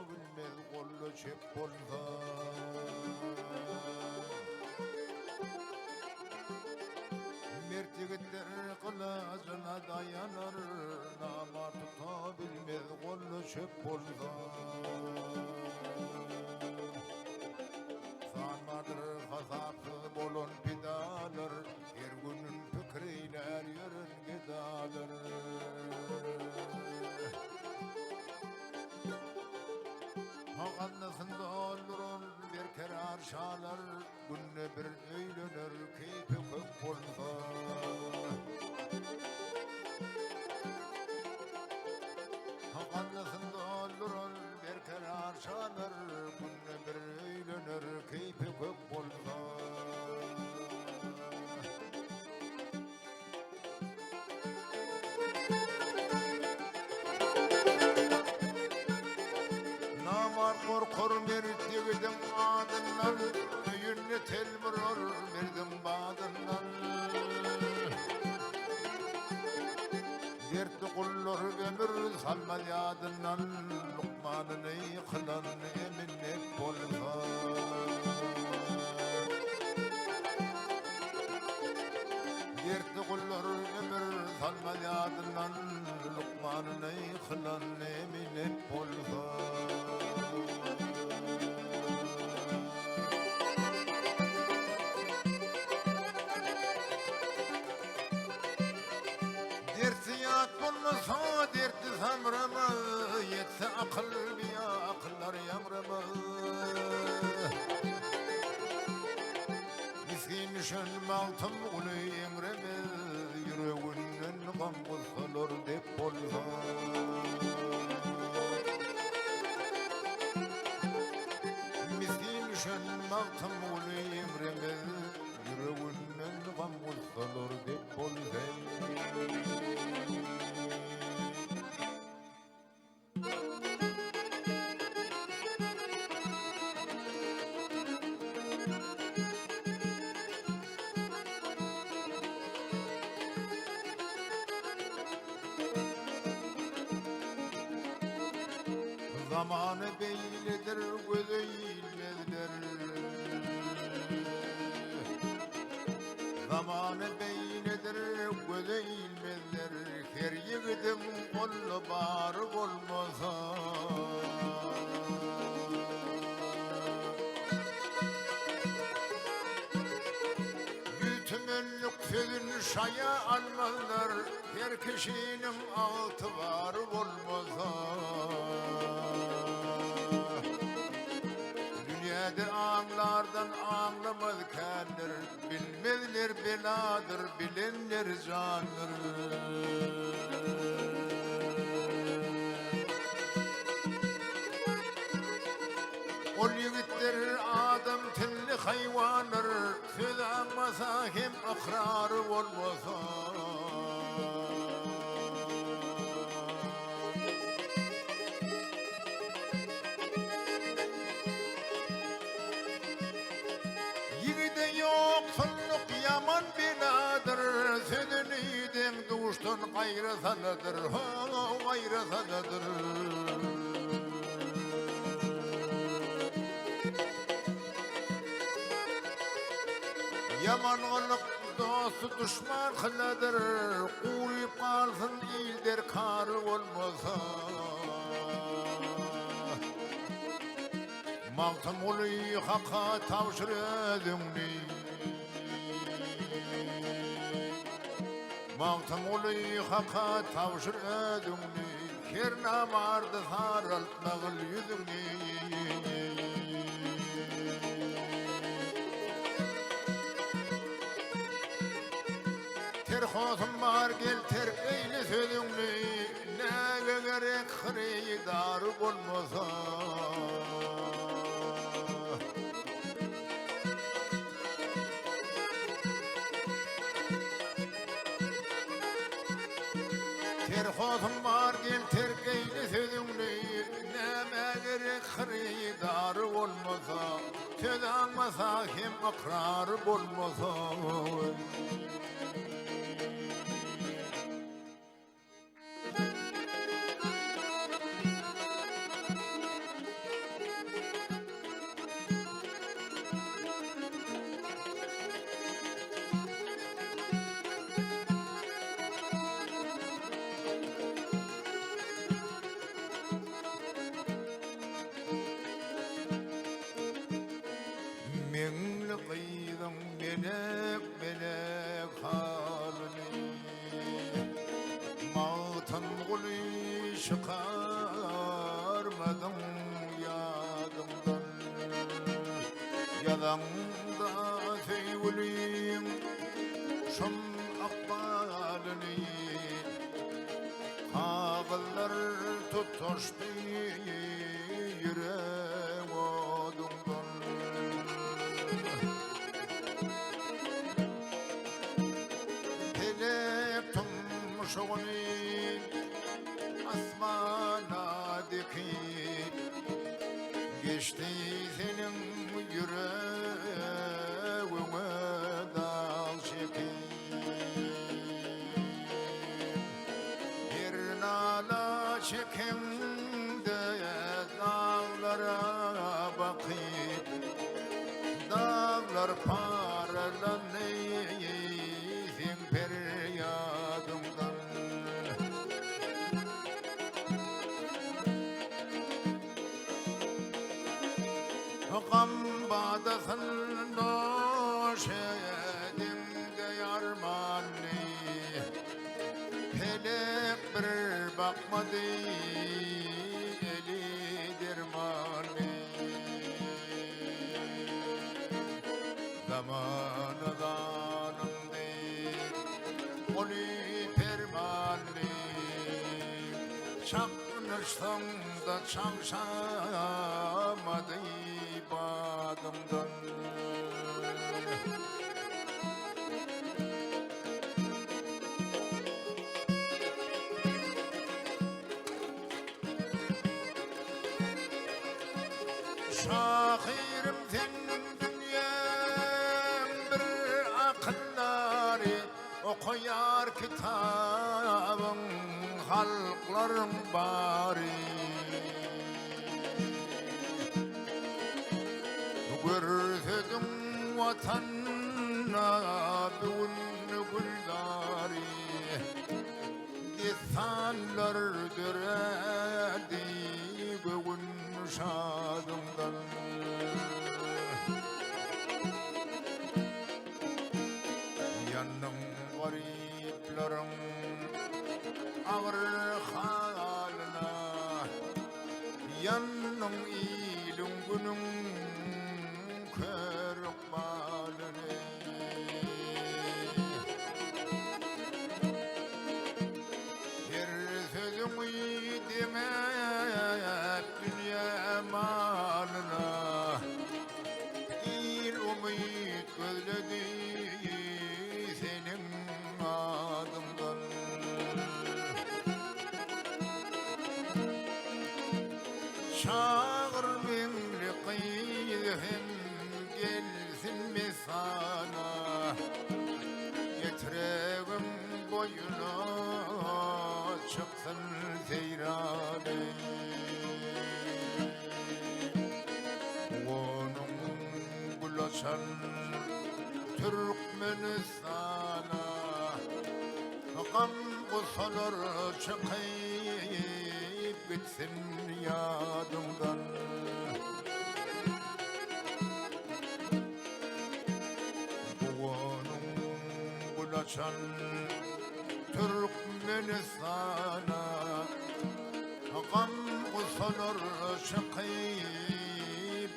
bilmez gollu çep bolsa. Mert yigitler kılacına dayanır, namar tuta bilmez gollu çep bolsa. Sanmadır hasapsız bolon pidalar, her günün fikriyler yörün gidalar. Haqannasında olurun bir kerar şalar, günne bir öylönür keyfi kök bolsa. Haqannasında olurun bir kerar şalar, günne bir öylönür keyfi kök bolsa. Namar korkur mertligidin adından, öyünne telmiror merdim badından. Dertli kullur ömür salmal yadından, Lukmanın yıkılan eminnet bolsa. Dertli kullur ömür salmal yadından, Lukmanın yıkılan eminnet bolsa. Dertli samrama yetse akıl biya akıllar yamrama. Miskin şön maltım ulu emreme, yüreğinden gam kutsalır dep bolsa. Miskin şön maltım ulu emreme, yüreğinden gam kutsalır dep bolsa. Zamanı beylidir gözü eğilmezler. Zamanı beylidir gözü eğilmezler. Her yiğidin kollu barı olmasa. Yütümünlük sözünü şaya almazlar. Her kişinin altı var olmasa. Dünyada anlardan anlamaz kendir, bilmezler beladır, bilenler candır. Ol yigitler adam tilli hayvanır, söz anmasa hem ikrarı olmasa. Yoksulluk yaman beladır, sözünüydün duştun gayrı salıdır, gayrı salıdır. Yamanlık dostu düşman kıladır, kuruyup kalsın ilder karı olmasa. Maltım ulu haka tavşır ödünni. Maltım ulu haka tavşır ödünni. Her namardı sarıltmağıl yüzünni. Terhosum var gel terk eyle sözünni. Ne gerek hırıydar olmasa. Terhosum var gel terk eyle sözünni. Neme gerek hırıydar olmasa. Söz almasa hem ikrar olmasa. geçti senin yüreğine dal çekin bir nala çekin de dağlara bakıp dağlar paralanayım feryadımdan Gam badasın döşedim de yarmanı Felek bir bakmadı eli dermanı Zamanı zanımdı onu fermanı Çakmışsam da çakşamadı badımdan Şahirim senin dünyam bir akılları okuyar kitabın halkların bari Görsedim vatanna bugün gülleri Desanlar dörerdi bugün şadımdan Yanım gariplerim ağır haline Yanım ilin günüm kör baline Her sözümü demep dünya malına İl umut gözledi senin adımdan Çağır beni kıyım gelsin mi sana Getirelim boyuna çıksın seyrane Onun gül açan Türkmenistan'a Gam kusalar çıkıp gitsin yadımdan Onun gül açan Türkmenistan'a Gam kusalar çıkıp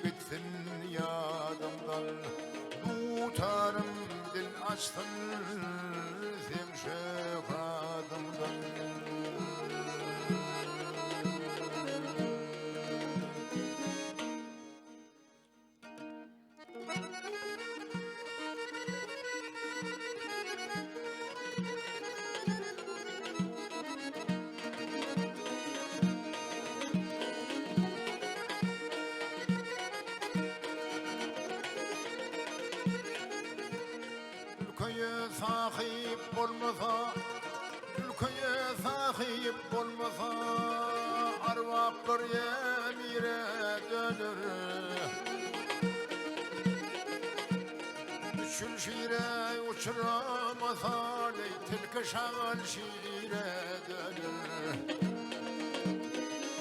gitsin yadımdan Tutarım dil açtın Sem şefadımdan Ülkeye sahip olmasa Ülkeye sahip olmasa Arvaplar yemire dönür Düşül şire uçuramasa Tilki şağal şire dönür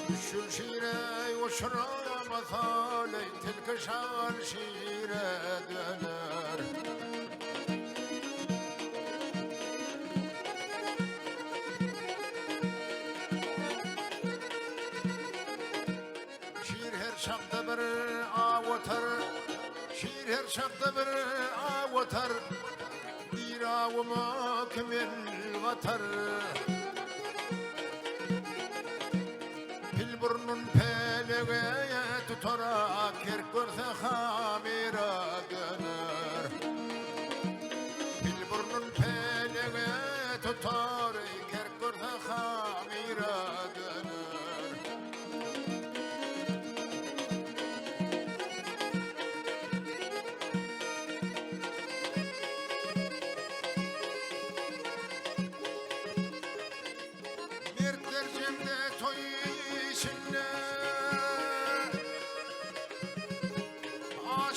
Düşül şire uçuramasa Tilki şağal şire dönür Şakta bir avatar, şiir her şakta bir avatar, bir avıma kimil vatar. Pil burnun peleğe tutarak her görse hamira döner. Pil burnun peleğe tutarak her görse hamira döner.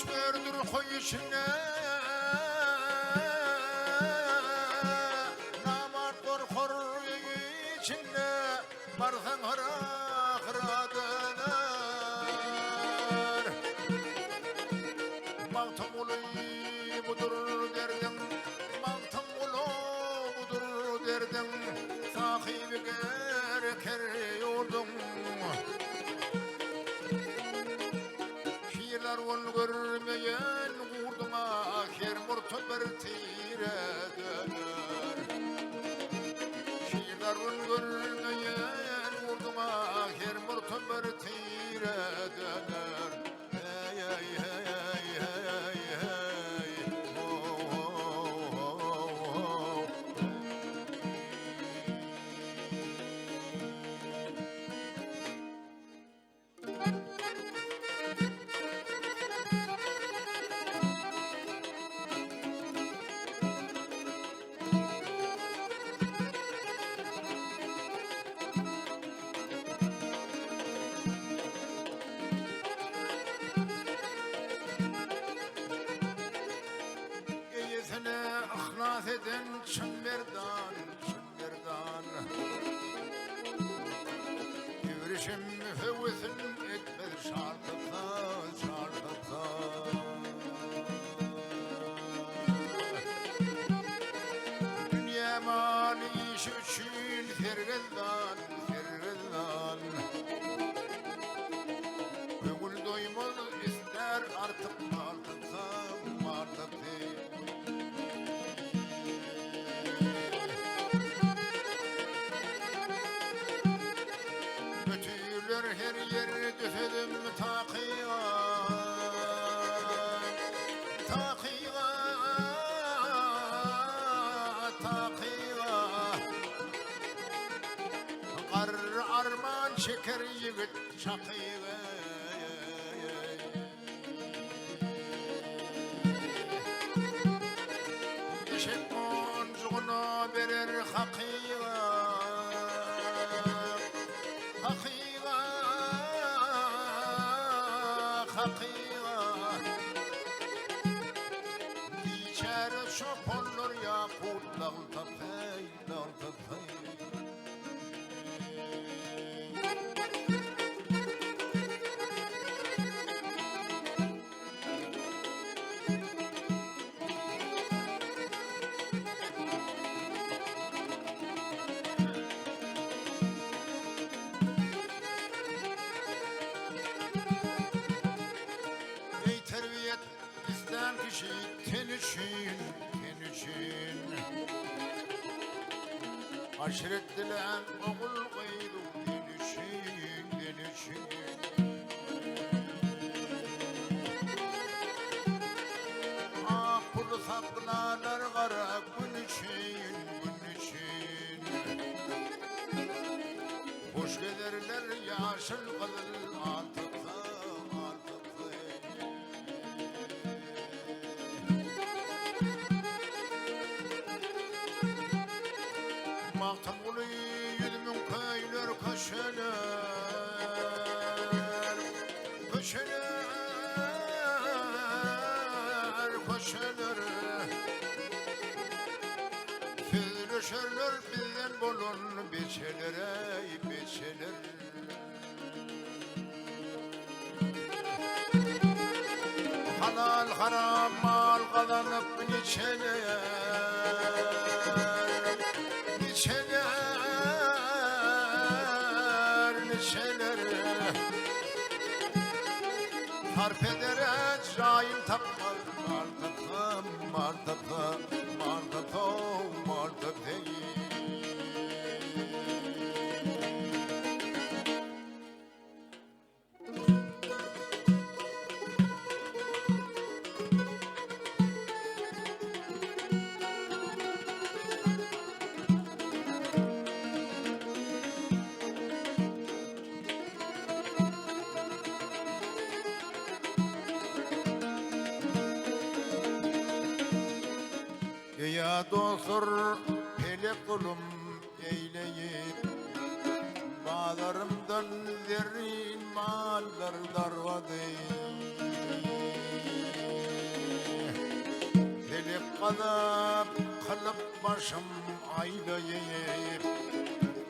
Göçmürdür koy içine namart korkor içine barsan hara kıradılar mağtam ulu budur derdim mağtam ulu budur derdim sahibi gerker yordum şiirler ol görmeyen vurduma her murtaber tire döner şiirler ol görmeyen vurduma her murtaber tire döner hey hey hey hey hey hey oh, oh, oh, oh. Geyesine ihlas eden çımberdan çımberdan Yürüşüm müfevvesin etmez şartıta şartıta Dünya mali iş için fergezdan fergezdan Gönül doymaz ister artık martıta martıta Götürler her yeri düzelim takiya takiya takiya Kar arman şeker yigit şakiya Eşek boncuğuna verir hakiya hakiya hakiya Biçare şoponlar yakut dal tapay dal tapay Ey terbiyet isteyen kişi ten için Aşiret dilen oğul kıydı din için Akıl saklanar kara gün için Hoş gelirler yaşıl kızıl altıklı Mağtam ulu yüzümün köyler köşeler köşeler Süzülüşürler bizden bolun beçeler beçeler Halal haram mal kazanıp niçeler Niçeler Sarf eder caim tapmaz Martapı martapı martapı martapı Ya dostlar hele kulum eyleyip Bağlarımdan zerrin mallar darvadı azap kılıp başım aylayıp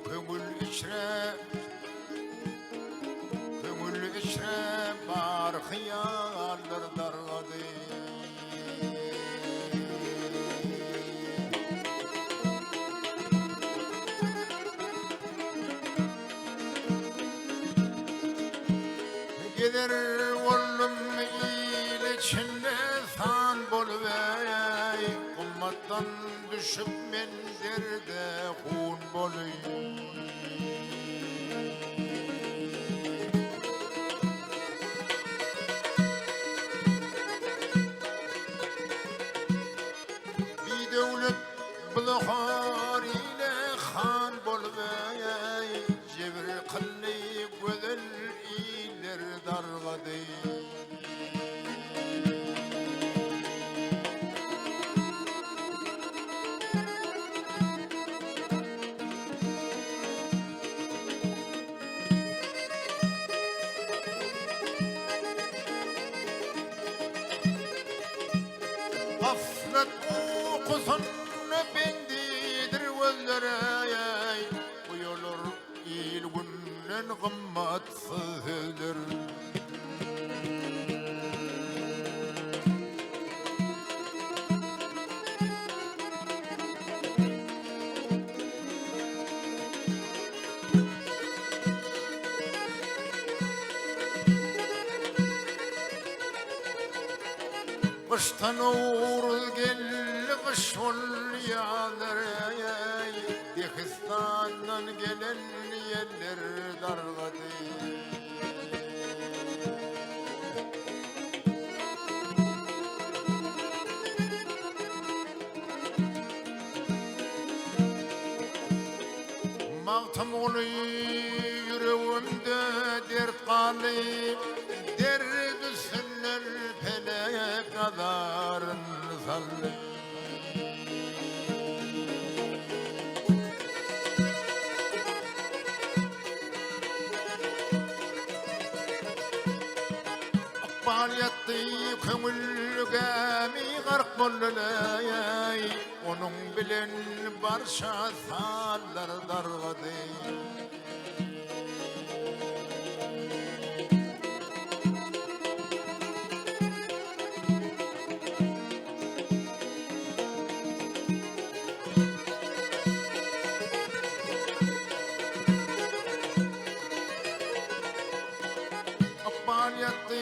Köngül içre bar hıyarlar dargadı Gider oğlum il içinde san bolvey Kummattan düşüp men derde hun bolvey Bir devlet bulhar ile han bolvey Cevri kılli güzel iler dargadı Gaflet uykusun bendidir gözlere Uyulur il günden kımmatsızdır Kıştan uğur gelli kış ol yağlar Dehistan'dan gelen yerler dargadı Mağtam olu yüreğimde dert kalayım Derd üstünler pelek kadarın sallayım Akbal yattı köngülgemi gark bollulay Onun bilen barşa sallar dargadı Akbal yattı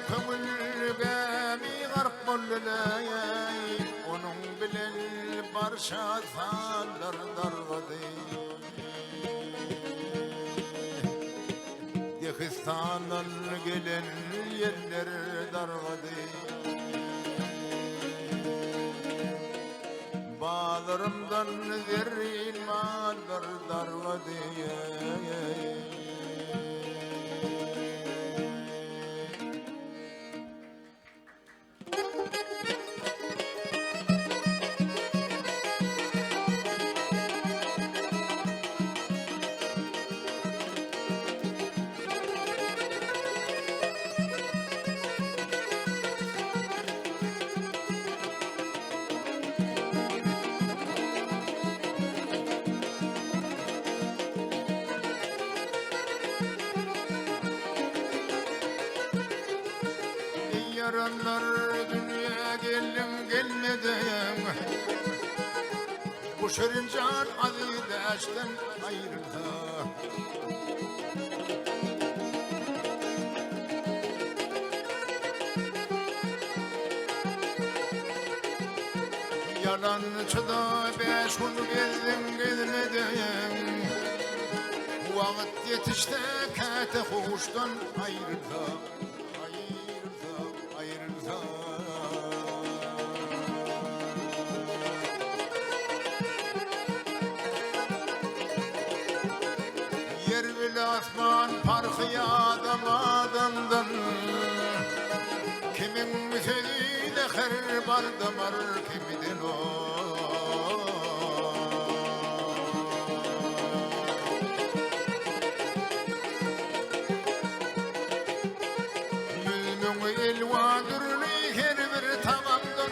köngülgemi gark bollulay Onun bilen barşa sallar dargadı Dehistan'dan gelen yerler dargadı Bağlarımdan zerrin mallar dargadı Yaranlar dünya geldim gelmeden Bu şerincan azideşten ayrıldı Yalancıda 5 gün gezdim gelmeden Vakit yetişte kete hoştan ayrıldı Yer bile asman farkı adamdan Kimin sözüyle her bar damar kimidin o Yüzmün elvadır her bir tamamdan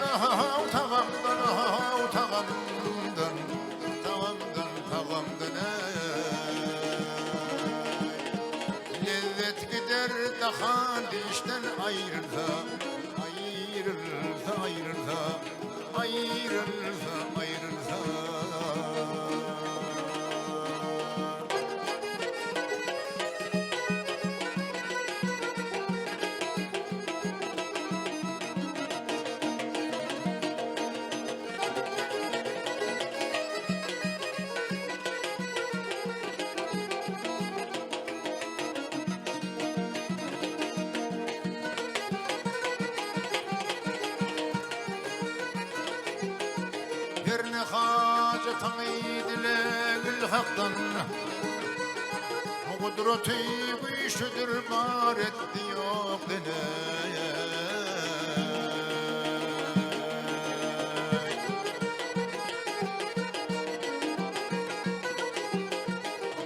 kardeşten ayrılsa, ayrılsa, ayrılsa, ayrılsa, ayrılsa. Birine hacetini dilek haktan, kudreti bu işidir maretti yok dene.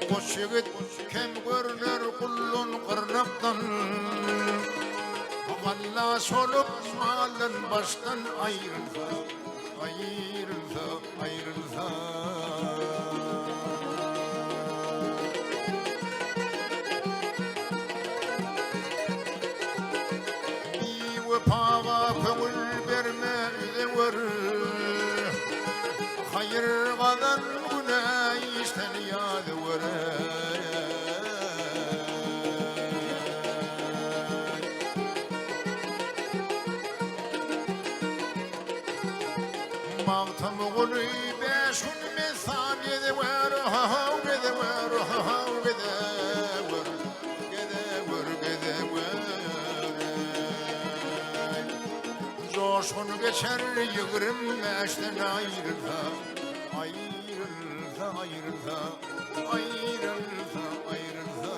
Koç yigit kem görünür kullun kırnaktan, valla solup malın baştan ayrılsa, ayrılsa, ayrılsa. Bir vefağa köngül verme üzever, hayır kadan günah işten yadıver. Mağtam gülü beşun mesan yedever, gedever, gedever, gedever, gedever. Coşkun geçer yıkırım meşten ayrılsa, ayrılsa, ayrılsa, ayrılsa, ayrılsa.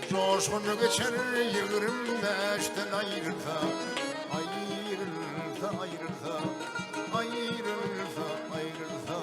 Coşkun geçer yıkırım meşten ayrılsa, ayrılsa, ayrılsa, ayrılsa, ayrılsa.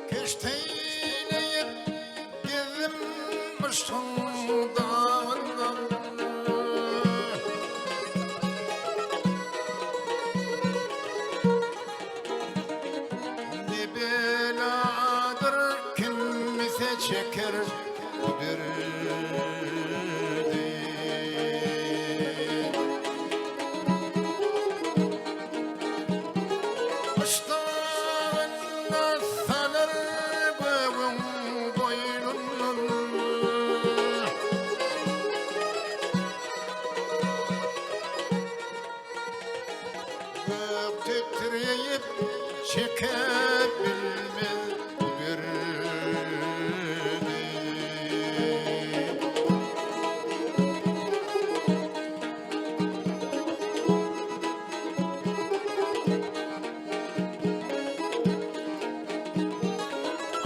Keşteyleyip gezdim başımdan, ne beladır kimse çeker bu derdi. Başlarına sanar göğün boynunun, gök titreyip çekebilmez bu derdi.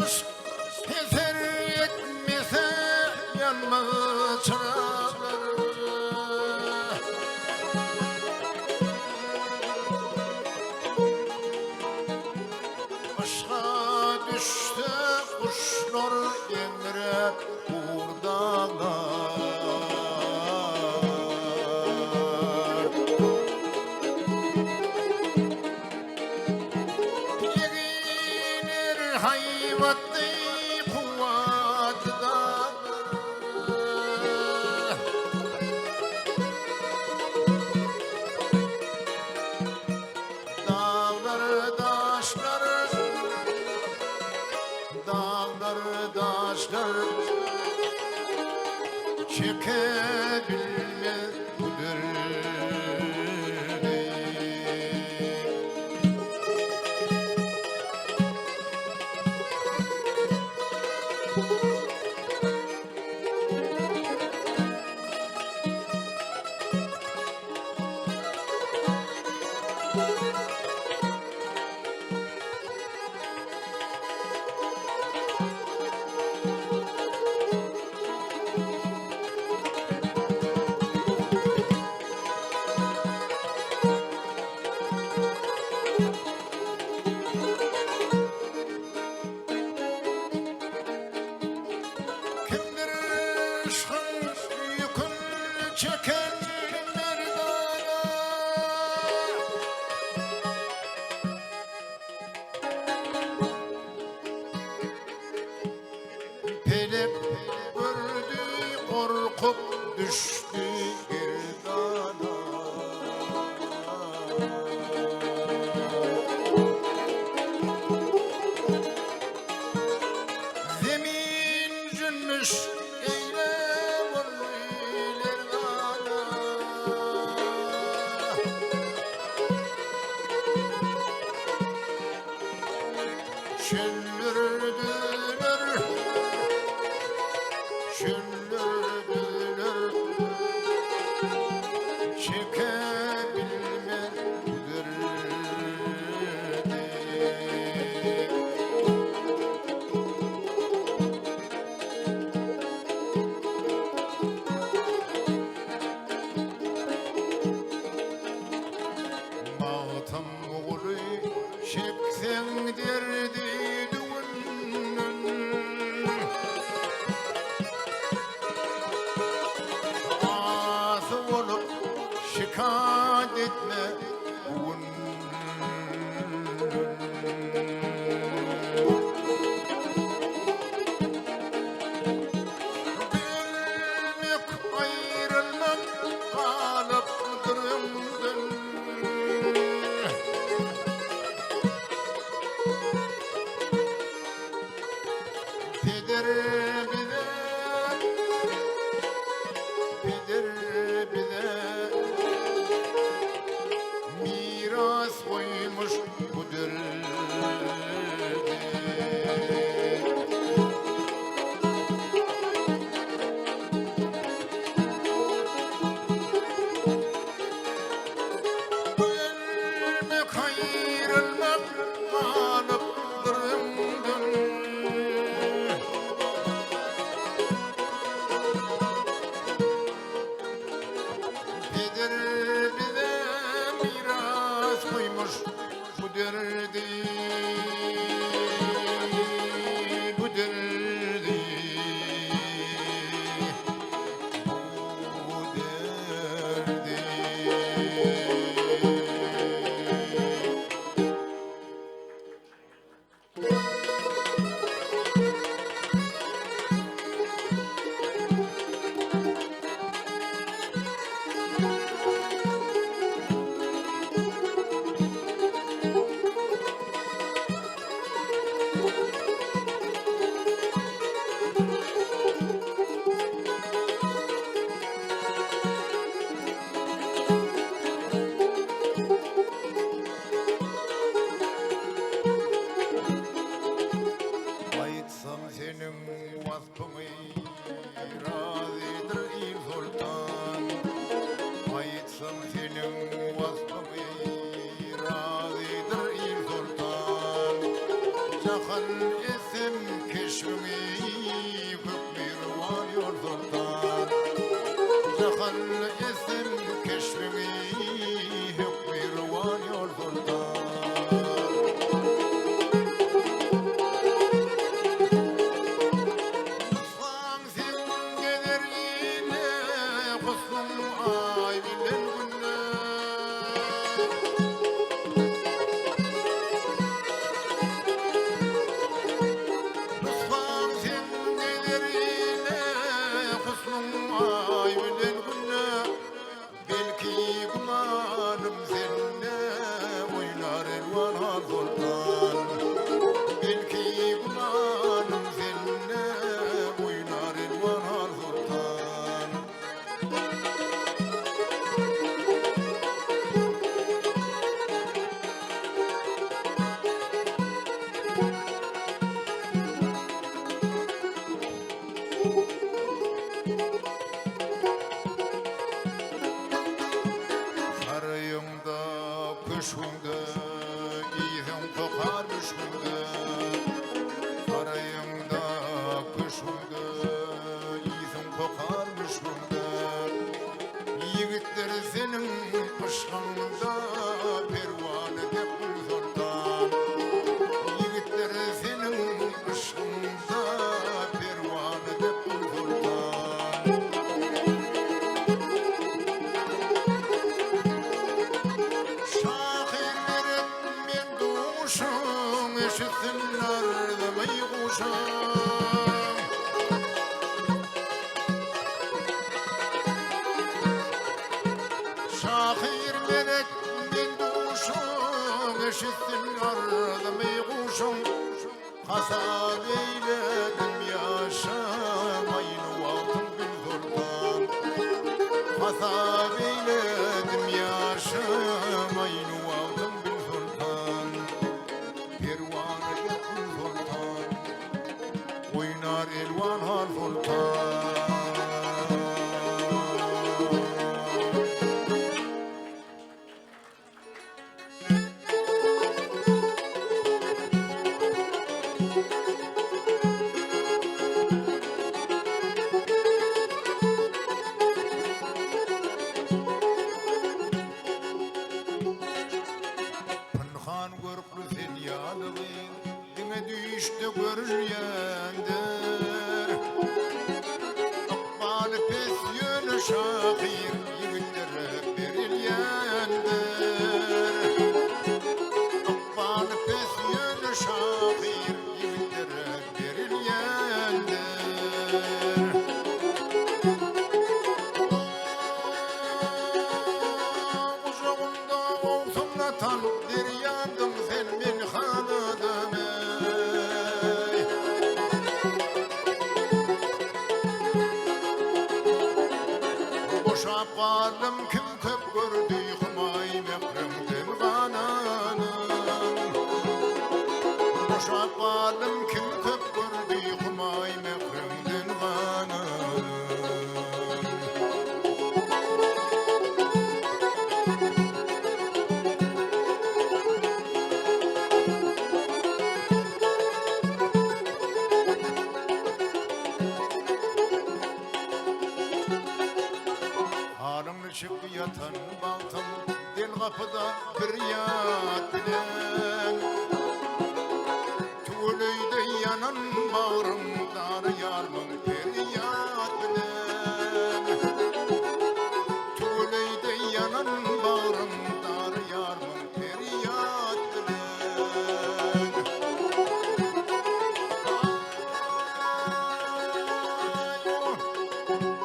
Aşk eser etmese yanmaz çırağlar. Aşka düştü kuşlar emre buradalar. ودي قوات dağlar daşlar dağlar daşlar çekebilmez bu derdi. Kimdir aşkın yükün çeken merdana? Pelep gördü korkup düştü girdana. Zemin cünmüş eyle vuruyler dana. Şüllürdüler, şüllürdüler, çekebilmez bu derdi. Mağtam oğlu çeksen derdi düğünün. Ağzı olup şikayet etme bugün. Bilmek ayrılmak kalıp durumdun. Peder bize, peder bize miras koymuş bu derdi. Bilmek ayrılmak kalıp durumdun. Peder bize miras koymuş bu derdi, bu derdi, bu derdi. Aytsam senin vasfını razıdır il sultan. Aytsam senin vasfını razıdır il sultan. Cahan isim keşfimi hükmü varıyor sultan. Cahan isim keşfimi hükmü varıyor sultan. Mutfağın sevgin gelir yine kusum ay bilen günler. eşitsinler demeyi kuşam. Şahir melek min duşum eşitsinler demeyi kuşam. Hasab eyledim yaşamayın vaktim bir zultan. Hasab eyledim yaşamayın vaktim bir zultan. Pervane bir zultan, oynar elvan har zultan. Pınhan görüklü felyalığı dine düştü görülyendir. Akbal pes yönü şahir yiğitlere verilyendir. Akbal pes yönü şahir yiğitlere verilyendir. Uzağında olsun atan bir yandım sen min hanıdım ey. Boşap kaldım kim köp gördü hümay mekremden kananım. Boşap kaldım kim köp gördü hümay mekremden kananım. Halimle çıktı yatan baltam dil kapıda bir yat bilen. Tuğluydu yanan bağrım dar yarmın feryat bilen. Tuğluydu yanan bağrım dar yarmın feryat bilen.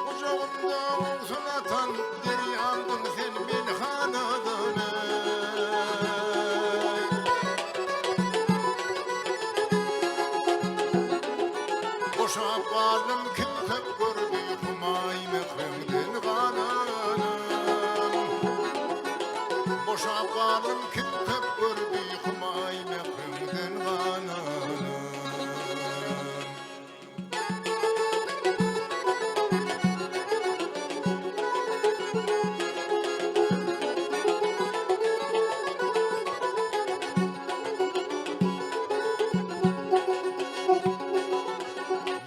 Ocağında olsun atan bir yandım sen min hanıdım ey. Boşap kaldım kim köp gördü hümay mekremden kananım. Boşap kaldım kim köp gördü hümay mekremden kananım.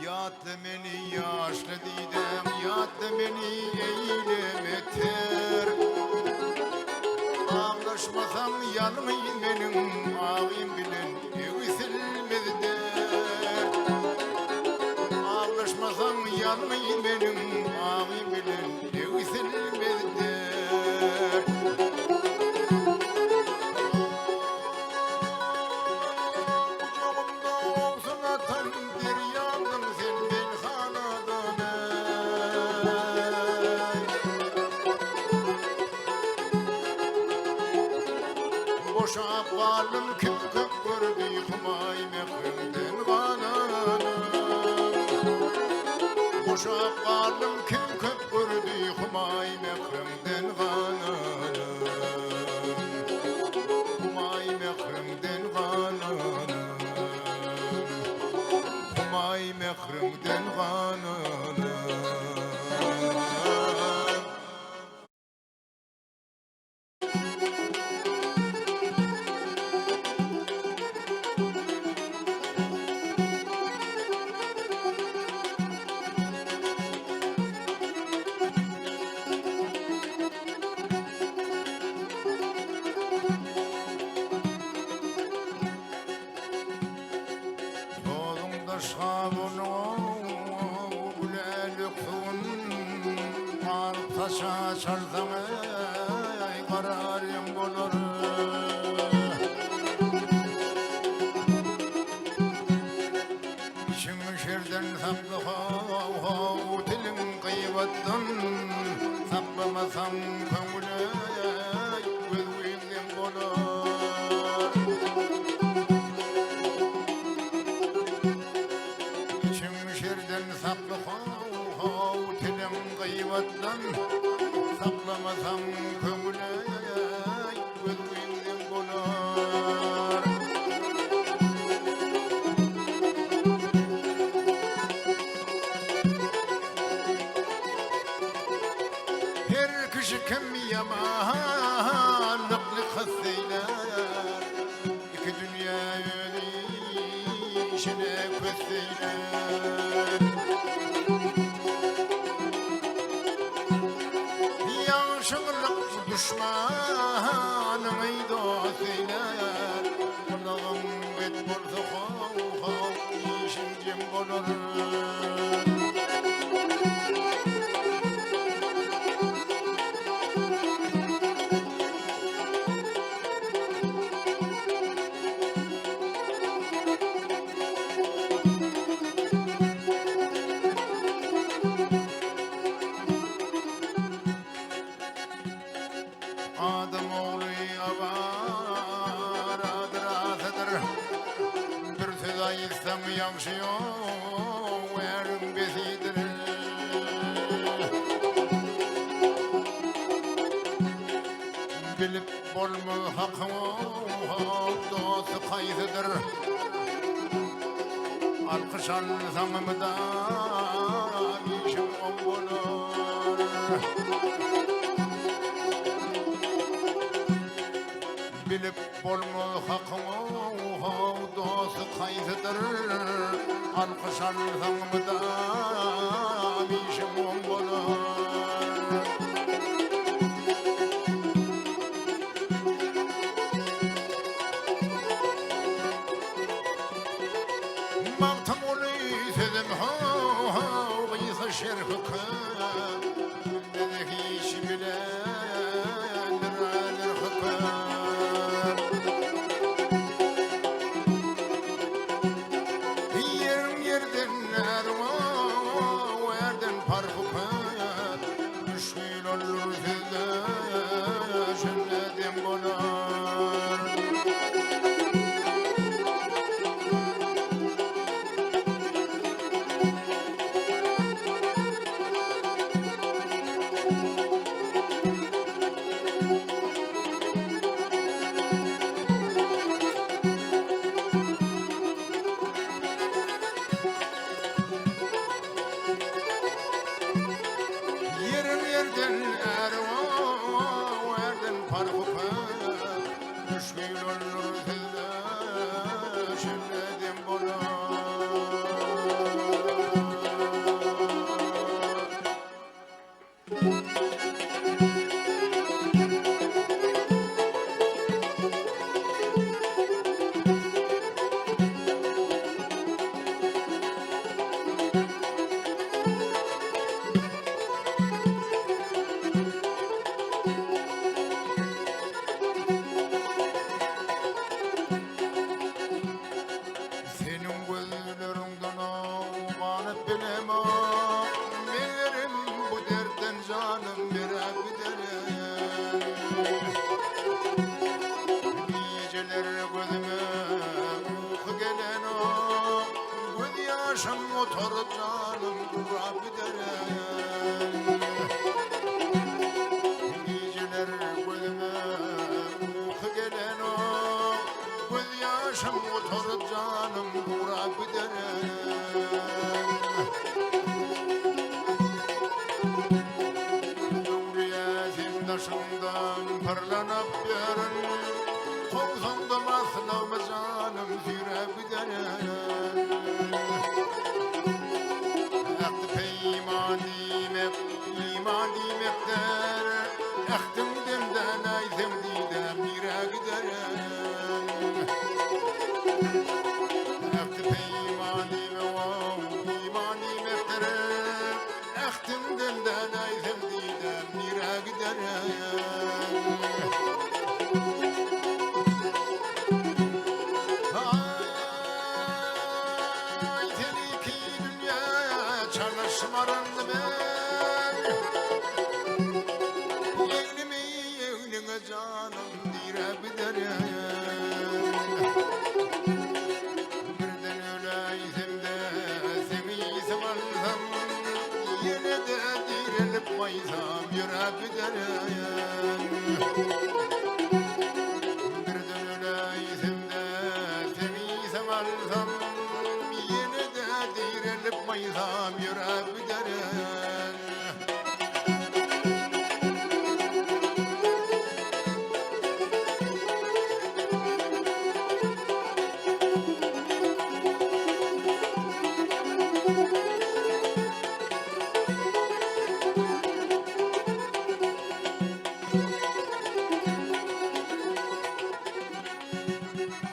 Yattı beni yaşlı didem, yattı beni eylem eter. Ağlaşmasam yanmayın benim ağım bilen evisilmez der. Ağlaşmasam yanmayın benim ağım bilen evisilmez der. Kucağımda olsun atan bir yandım sen min hanıdım ey. Boşap kaldım kim köp gördü hümay mekremden kananım. Boşap kaldım kim köp gördü hümay mekremden kananım. Hümay mekremden kananım. Hümay mekremden kananım. Yolunda şabunu gülelükün Alıp taşa çardan ey kararım olur. gıybattan saklamasam köngüle gözünden bolar. İçim şerden saklı hav telem gıybattan saklamasam köngüle gözünden bolar. Her kişi kim yamanlıklı hasseyler, iki dünya ölüşüne kösseyler. Yaşıgılık düşmanımı dost eyler, kulağım bet bolsa hav işin cem bolur. Adam oğlu avaradır asadır, bir söz ayırsam yakşıyor verin besidir. Bilip bolma hakkımı dostu kaydıdır, alkışansam da işim on bulur. Bilip bolma hakkımı dostu kaydıdır, alkışansam da işim on bulur. Mağtam olu sözüm kıysa şerh kım, dedik iş bilendir alir hıkım. Yerim yerden erva verden parfukım, müşkil olur sözde şöyleden bolar. Yerim yerden erva verden parfukım, müşkil olur sözde şöyleden bolar. Senin gözlerinden ağlanıp bilemem, verim bu dertten canım bire giderim. Geceler gözüme uyku gelen o, göz yaşım oturup canım durup giderim. Geceler gözüme uyku gelen o, göz yaşım oturup canım durup giderim. Cumhuriyetin taşından parlanıp yarın, kovsanda maslama canım sürüp giderim. Akdı peyman demek, iman demektir, aktım demden ayzem didem bire giderim. Aktı peyman demek, iman demektir, aktım demden ayzem didem bire giderim. Ay teliki dünya çalışmarandı ben, yıkmaysam yürek giderim.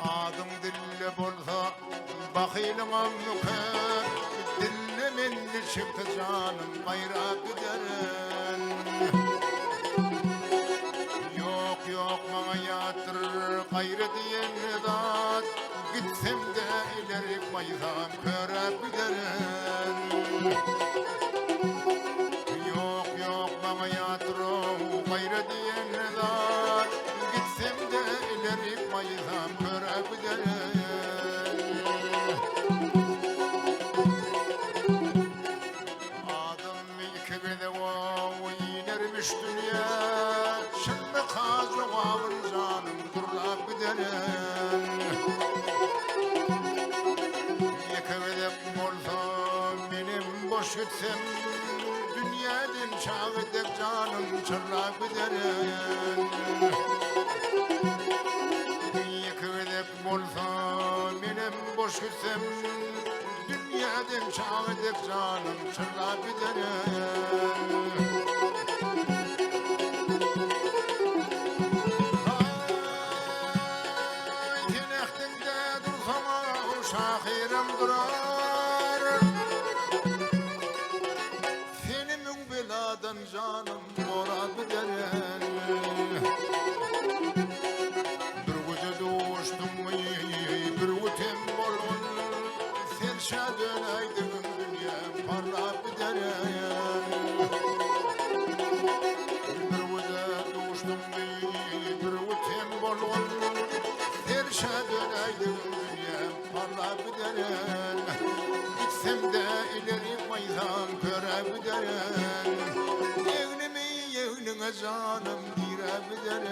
Adım dille bolsa bakıylıma müker, dille minni çıktı canım bayrak giderim. Yok yok bana yatırır gayrı diyen zat, gitsem de ileri maysam körep giderim. Yok yok bana yatırır gayrı diyen zat, gitsem de ileri maysam körep giderim. Adım iki bile o inermiş dünya, şimdi kazı vavun canım durlap giderim. İki bile olsa benim boş gitsem, dünyadan çağıdık canım çırlap giderim. İki bile olsa benim boş gitsem, dünyadan çağıdık canım çırlap giderim. Ay tinektimde dursama şahirim durar, seni mübeladan canım morab giderim. Bir gece doğuştum bir utem bolgun, serşa döneydim dünyam parlap giderim. Bir gece doğuştum bir utem bolgun, serşa döneydim dünyam parlap giderim. Gitsem de ileri maysam körep giderim. Yeğnimi yeğnine canım direp giderim.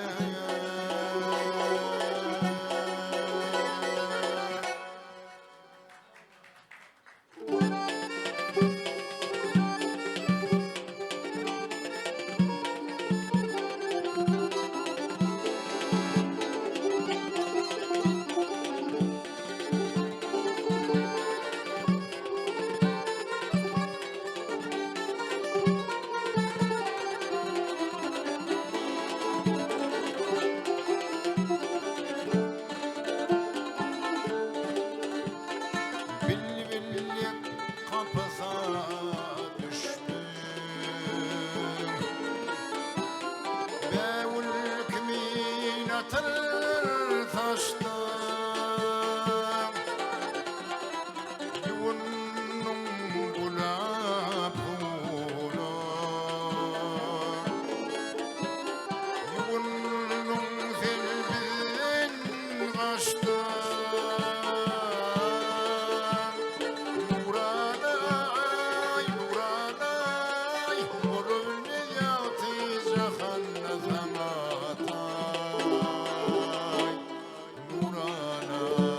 Billi billi kapıza düştüm, ve ülkümün atır taştım. Yuvunum gulap olur, yuvunum zelbin kaçtı. Nuranay, Nuranay, olur ne yatı cehenneme atay. Nuranay,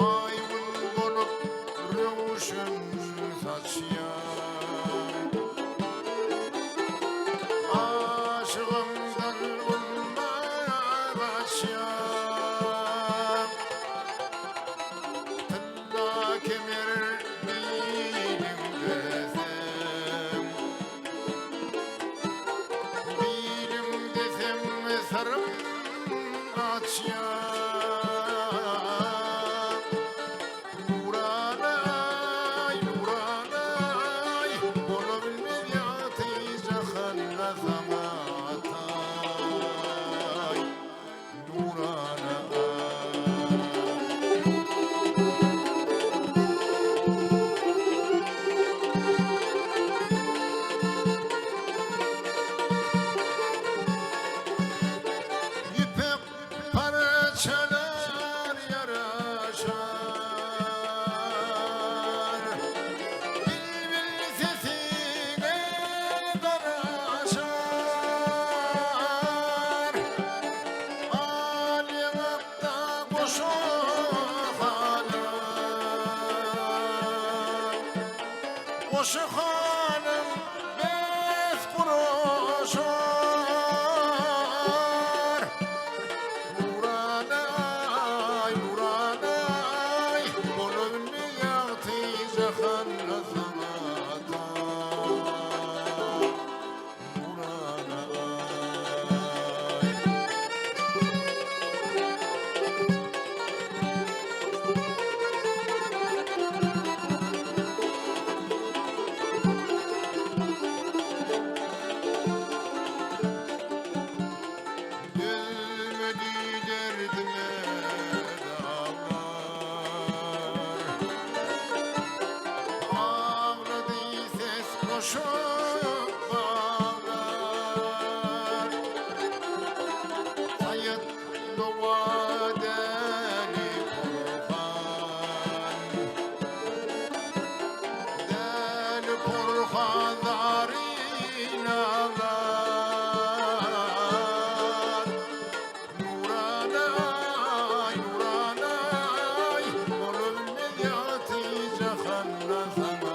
ayvın bolup rövüşün saçyan, aşığımdan bulmaya başyan. Tilla kemir bilim desem, bilim desem sarım açyan. Nuranay, Nuranay, olabilmez yatı cehenneme atay. Nuranay. İpek parçalar yaraşar, bilbil sesine karaşar. Aliyakta koşu halar, Koşu hanım bez kuruşur Nuranay, Nuranay Golün mi yaktı cahan nazamata Koşup bağlar Hayat dova deli kurban Deli kurbanların ağlar Nuranay, Nuranay Olum medyatı cahanna zamata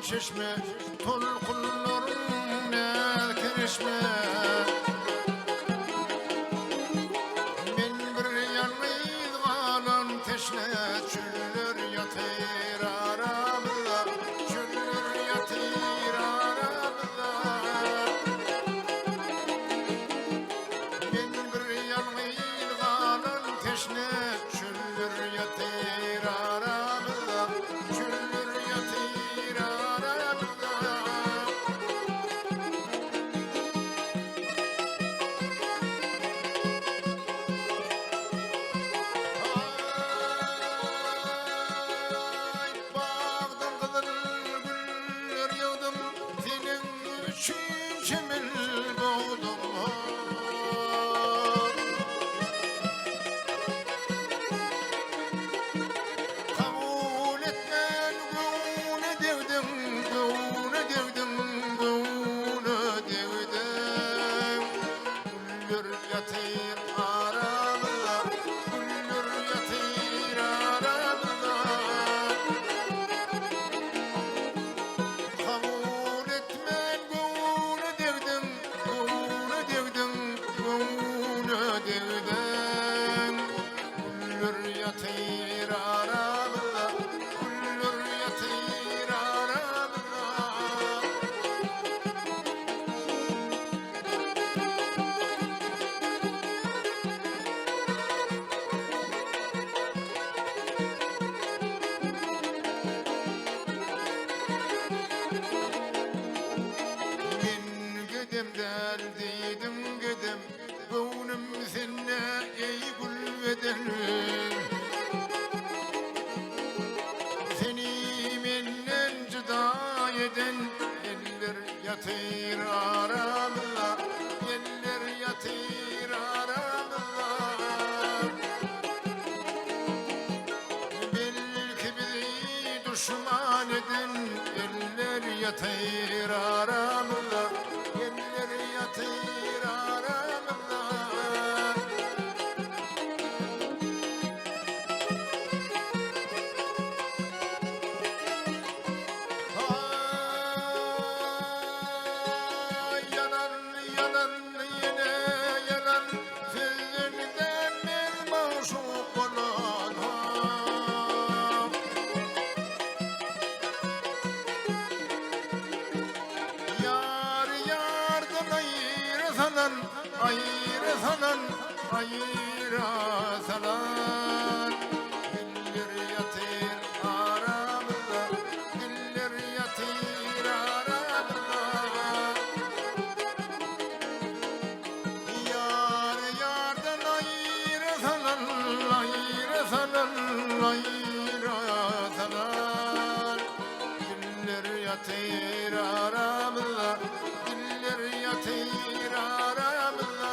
Çeşme, tulkulların erkeşme Min bir yanıyız galan teşne Çüller yatır aramızda Çüller yatır aramızda Min bir yanıyız galan teşne Çüller yatır aramızda Çüller yatır aramızda Ay bağdan kızıl güller yağdım Senin için çemel boğdum Kabul etmen gönlü devdim Gönlü devdim, gönlü devdim Güller yatır aramızda Güller yatır aramızda Kabul etmen gönlü devdim Gönlü devdim, gönlü devdim Güller yatır aramızda Güller yatır aramızda Min gidem derdiydim gidem Gönlüm seninle ey gülvedelim Seni menden cüda eden Eller yatır aramızda Eller yatır aramızda Belki bizi düşman eden Eller yatır aramızda Eller yatır aramızda Ay yanan yanan yine yanan Sözünden biz maşuk olan ayırasalar Güller yatır aramızda Güller yatır aramızda Yar yardan ayırasalar Ayırasalar Ayırasalar Güller yatır aramızda Güller yatır aramızda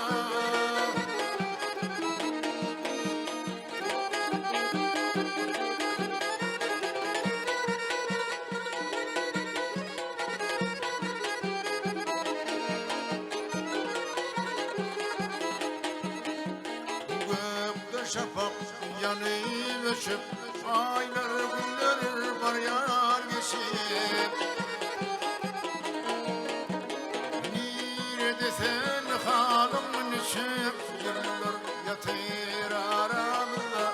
Gökte şafak yanıp öşüp aylar günler var yar geçip Neredesin halım nişip yıllar yatır aramızda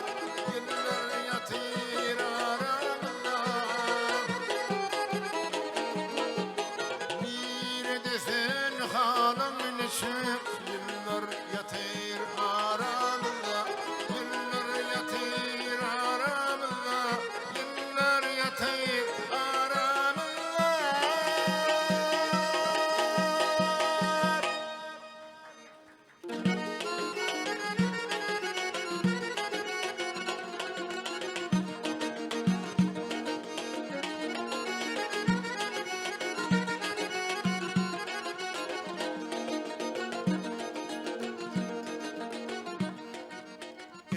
Yıllar yatır aramızda Neredesin halım nişip yıllar yatır aramızda Yıllar yatır aramızda Yıllar yatır aramızda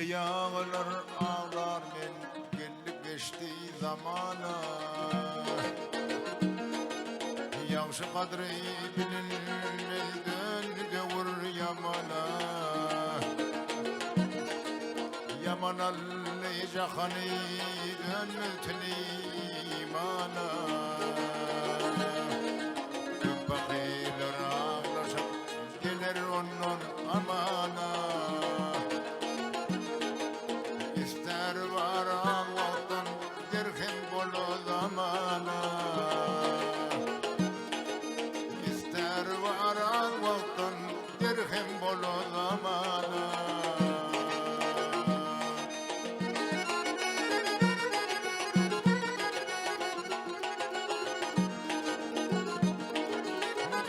Yağlar ağlar men gelip geçti zamana Yağışı kadri bilinmez döndü vur yamana Yaman allayacak hani dönmez limana Bakıylar ağlaşıp gelir onun amana İster var Allah'tan derken bolu zamana İster var Allah'tan derken bolu zamana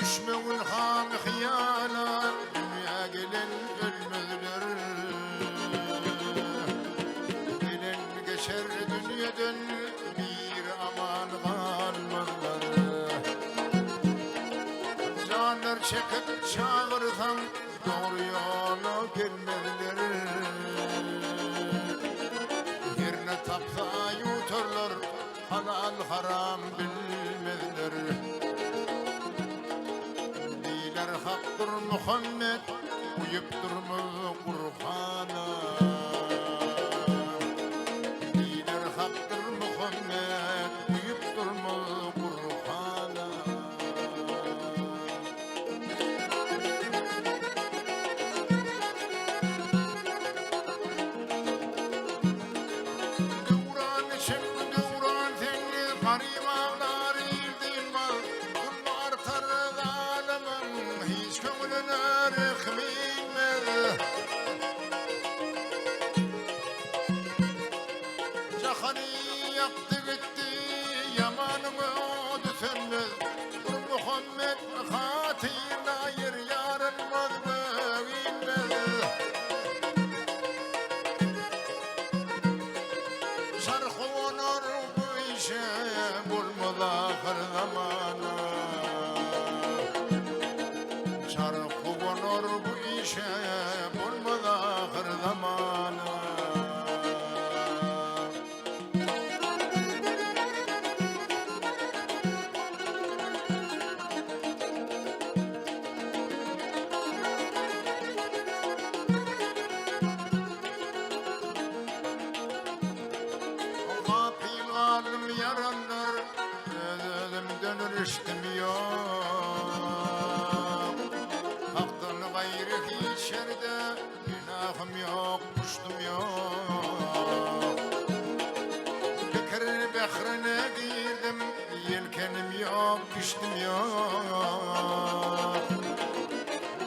Düşmeyin ham hıyana dünya gelin ölmezler Gelin geçer dünyadan bir aman kalmazlar Canlar çekip çağırsam doğru yola gelmezler Yerine tapsa yuturlar halal haram bilmezler Diler haktır Muhammed uyup durmaz Kur'an'a Diler haktır Muhammed uyup durmaz Kur'an'a Devran şimdi devran tenli garip ağlar ildin mal Kullu artar zalimin hiç köngülüne rıkminmez Cahani yaktı gitti yamanımı düşünmez Dur Muhammed hatirine yer yarılmaz böğünmez Şarkı onur bu işe bulmaz ahir zamana Şarkı onur bu işe bulmaz ahir zamana Gafil alim yaranlar Özüm dönür iştim yok Hakkın gayrı hiç yerde Günahım yok, puştum yok Fikir behrine girdim Yelkenim yok, piştim yok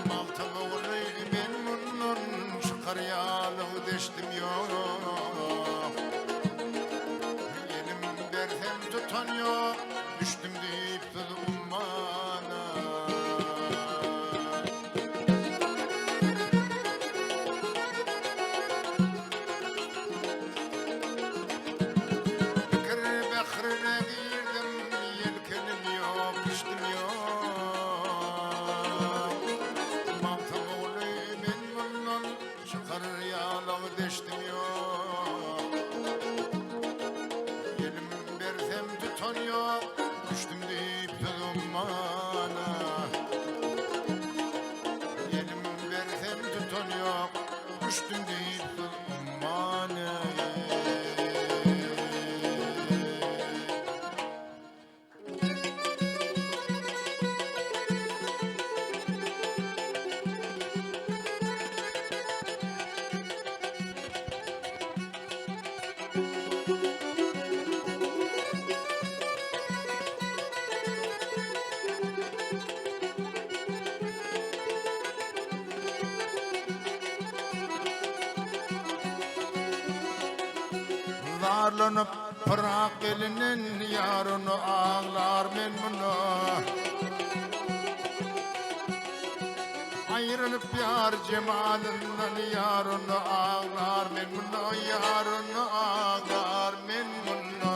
Maltımı uğrayı ben bunun deştim yok. Elim dersem tutan yok. Düştüm deyip ummana. Fikir behrine girdim, yelkenim yok, düştüm yok. Mantım oğlu men bundan, çıkar yalağı deştim yok. Elim versem tutan yok, düştüm deyip ummana. Elim versem tutan yok, düştüm deyip ummana. Varlanıp pırak elinin yarını ağlar men bunu. Ayrılıp yar cemalinden yarını ağlar men bunu. Yarını ağlar men bunu.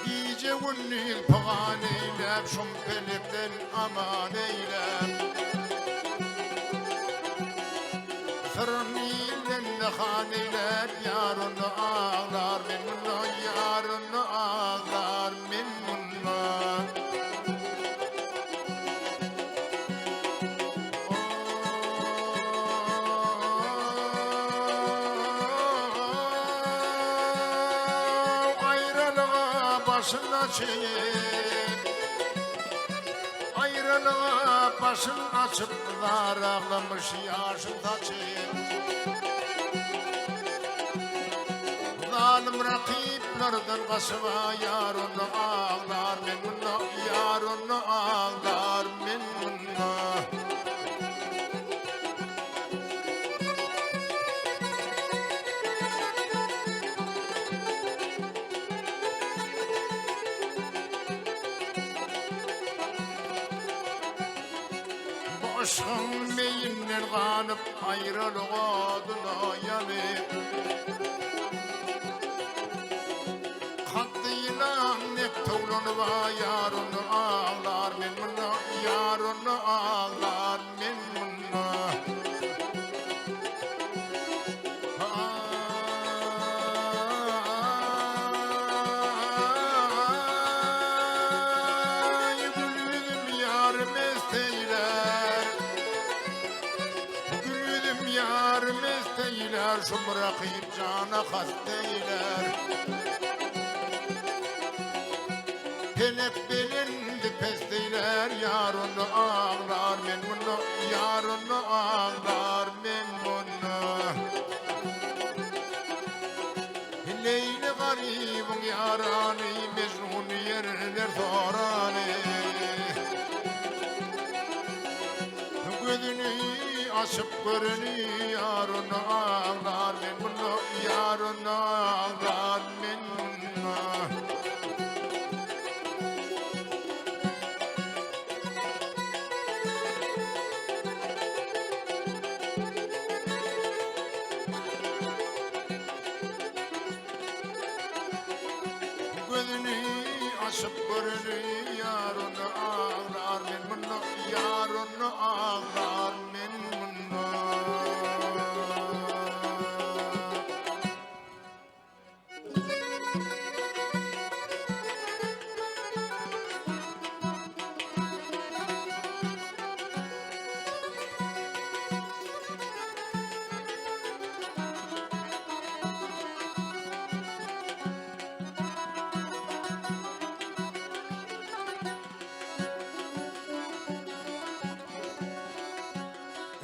Gece gündüz pagan eylep, şumpelikten aman eylep. Sırmilden de haniler yarını ağlar men bunu. Yarını ağlar men bunu. Ayrılığa başını açıp, ayrılığa başını açıp, zar ağlamış yaşın saçıp. Zalim rakiplerden başıma yarını ağlar men bunu. Yarını ağlar men bunu. Aşkın beyinler kanıp ayrılık adına yanıp. Hattıyla nek tuğlanıva yarını ağlar men bunu. Yarını ağlar men bunu. Ay gülüdüm yarım esteyler. Gülüdüm yarım esteyler. Şumrakip cana hasteyler. Pelek belindi pesteyler. Yarını ağlar men bunu. Yarını ağlar men bunu. Leyli garibun yarani, Mecnun yerler sorani. Gözünü açıp görünü yarını ağlar men bunu. Yarını ağlar men bunu. Gözünü açıp görünü yarını ağlar men bunu. Yarını ağlar men bunu.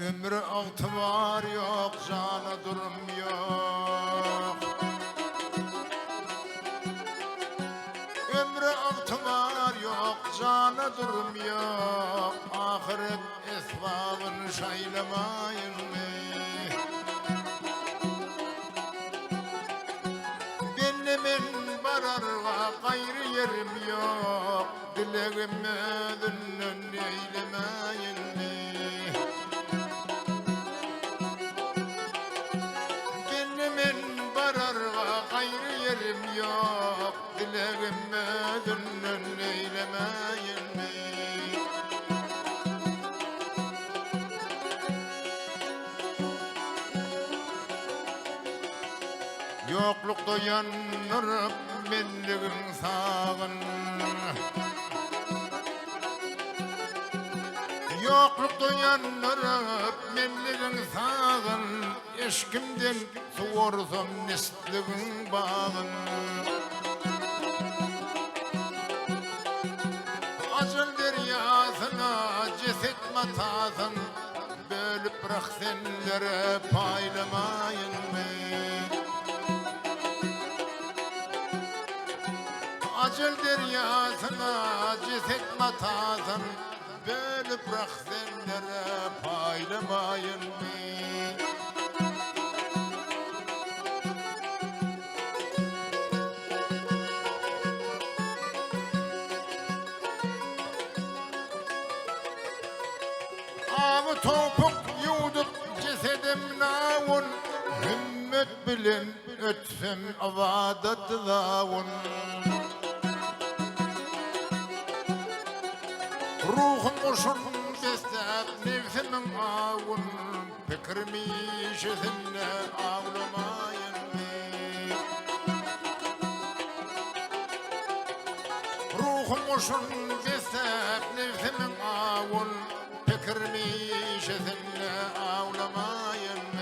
Ömrü altı var yok, canı durum yok. Ömrü altı var yok, cana durum yok, ahiret esbabını şaylamayın mı? Benim bararga gayrı yerim yok, dileğimi dünün eylemeyin mi? Benim bararga gayrı yerim yok, dileğimi dünün eylemeyin mi? Yoklukta yanırıp menligin sağın, yoklukta yanırıp menligin sağın, eşkimden soğursam nesligin bağın. Acıl deryasına ceset matasın, bölüp bırak senlere paylamayın mı? Acıl deryasına ceset matasın, bölüp bırak senlere paylamayın mı? Avı topuk yudup cesedim navun, hümmet bilen ötsem avadat davun. Ruhum uçun beslep nefsimin avun, fikrimi şezinle ağlamayın mı? Ruhum uçun beslep nefsimin avun, fikrimi şezinle ağlamayın mı?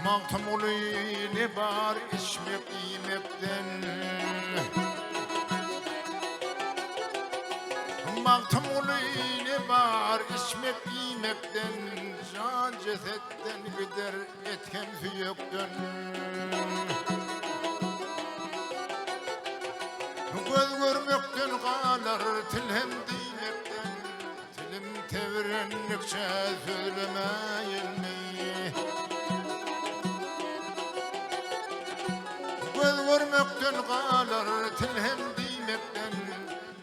Mağtamulu ne bar içmek yemekten, mağtamulu ne bar içmek yemekten, can cesetten gider etken süyekten. Göz görmekten kalar tilhem diymekten, tilim tevrenlikçe söylemeyin mi? Göz görmekten kalar tilhem diymekten,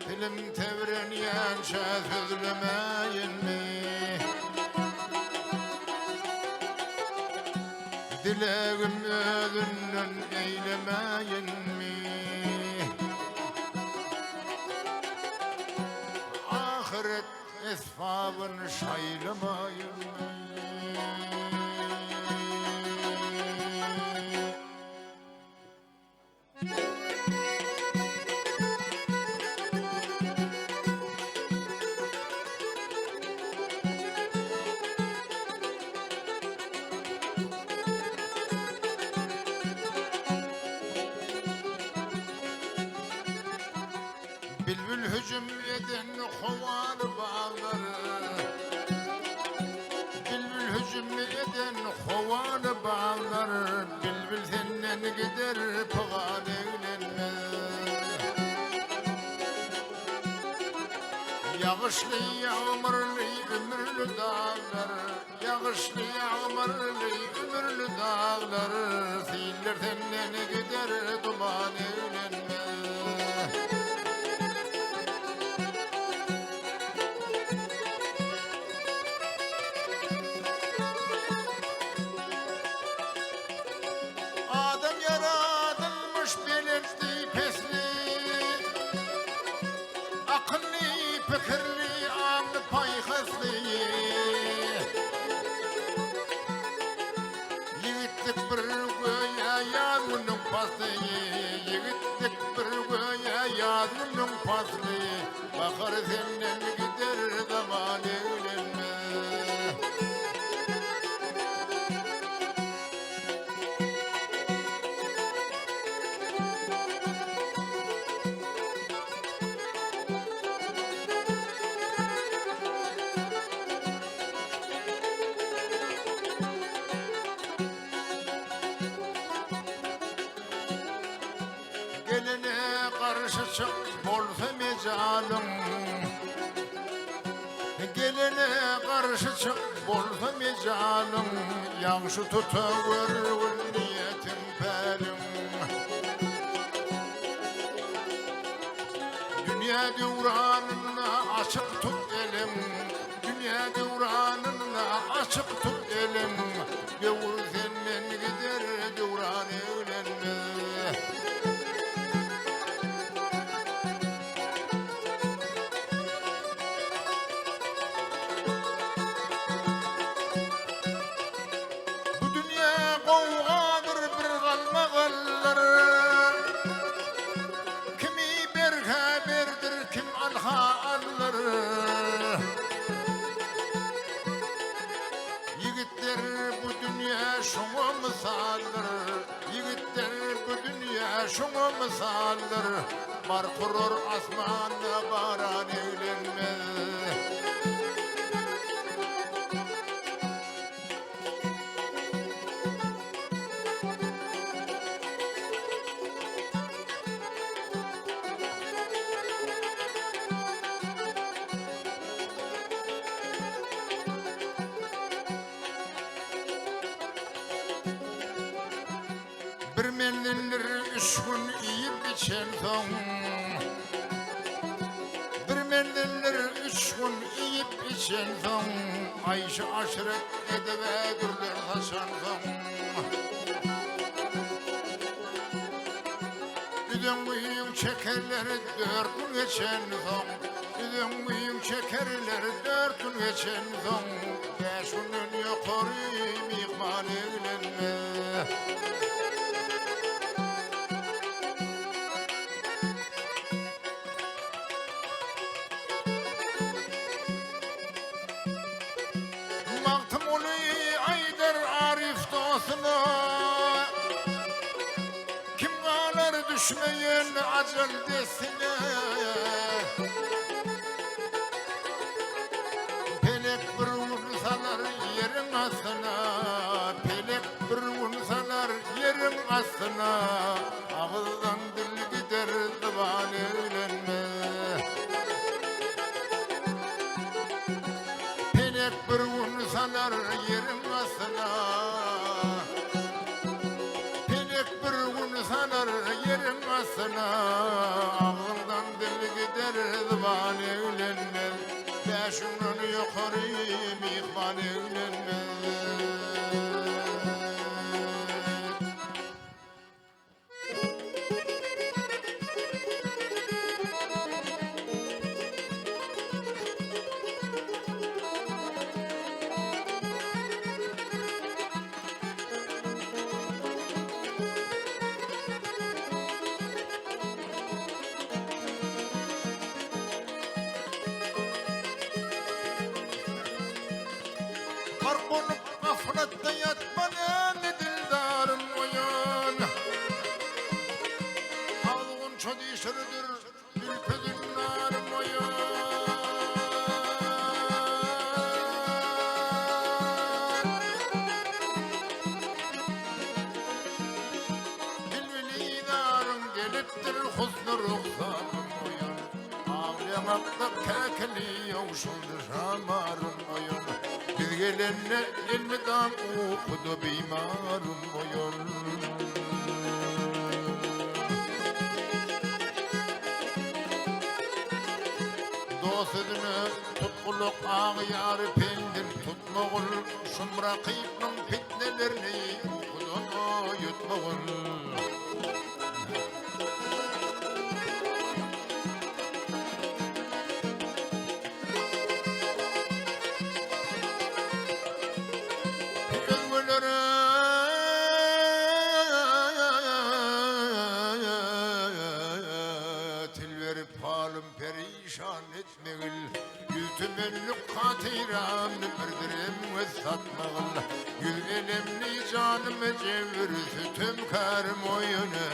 tilim tevrenyençe sözlemeyin mi? Dileğim özünden eylemeyin mi? Ahiret esbabını şaylamayın mı? Bülbül hücum eden kovar bağları, bülbül hücum eden kovar bağları, bülbül senden gider pıgal evlenmez. Yağışlı yağmurlu ömürlü dağlar, yağışlı yağmurlu ömürlü dağlar, siller senden gider duman evlenmez. Adam yaratılmış belirtli pesli, akıllı fikirli anlı payhaslı. Yigitlik bir göğe yağmurun paslı, yigitlik bir göğe yağmurun paslı. Bakar senden gider zaman evlenme. karşı çık bolsa mecalım. Geline karşı çık bolsa mecalım. Yanşı tutuver niyetim perim. Dünya devranına açık tut elim. Dünya devranına açık tut elim. Devur senden gider devran evlenme. Bu dünya kovgadır bir kalmağallar. Kimi berha berdir kim alha alır. Yigitler bu dünya şuna misaldır. Yigitler bu dünya şuna misaldır. Var kurur asmanla baran evlenmez. Bir menlinler 3 gün yiyip içen son. Bir menlinler 3 gün yiyip içen son. Ayşe aşiret edebe gürler taşan son. Üden müyüm çekerler 4 gün geçen son. Üden müyüm çekerler 4 gün geçen son. 5 günün yukarıyım ihmal evlenme. Kim kalır düşmeyen acel desine. Pelek bir vursalar yerin asına. Pelek bir vursalar yerin asına. Ağızdan dil gider divan evlenme. Pelek bir vursalar yerin asına. Sanar yerim asına. Ağzımdan dil gider divan evlenmez. Beşinden yukarıyım ihvan evlenmez. Korkunup gaflette yatma ne dildarım oyun. Ağlığın çodişiridir ülpedin narım oyun. Bilveli narım geliptir husnu ruhsarım oyun. Ağlamakta kekeli yavşuldu şamarım oyun. Biz gelenler ilmiden okudu bimarım oyun. Dost edine tutkuluk ağyarı pendin tutmağıl. Şumra kıyıpnın fitnelerini okudu yutmağıl. Perişan etmegil yütümellük katiran birdirim ve satmağıl. Gül elemli canım cevir sütüm karım oyunu.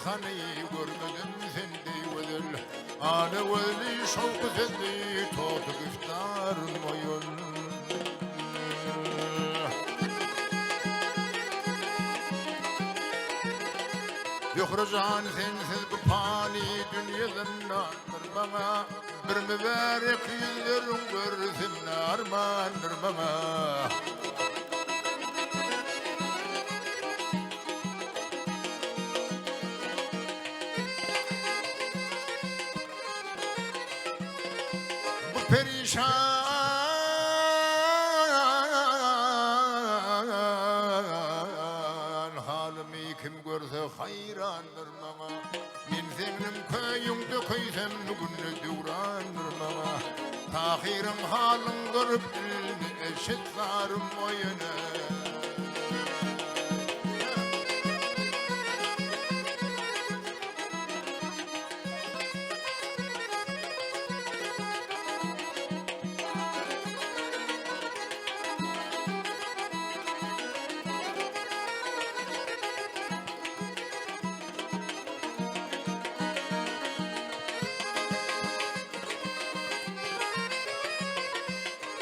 hani görmedim sende vedel. Ana veli şavk sende totu iftarın oyun. Yuhracan sensiz bu fani dünyadan nardır bana. Bir mübarek yüzlerin görsün armandır bana. Bu perişan halimi kim görse hayrandır bana. Men senin köyüngde köysem bugünü durandır bana. Tahirin halın görüp dilini eşitlarım oyunu.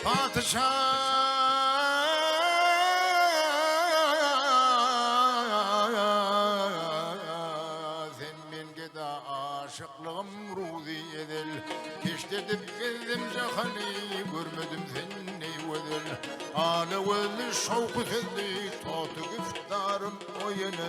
Padişah sen menge da aşıklığım ruzi edel. Keştedip geldim cahani görmedim seni vedel. Ana veli şavku sezdi totu iftarım oyunu.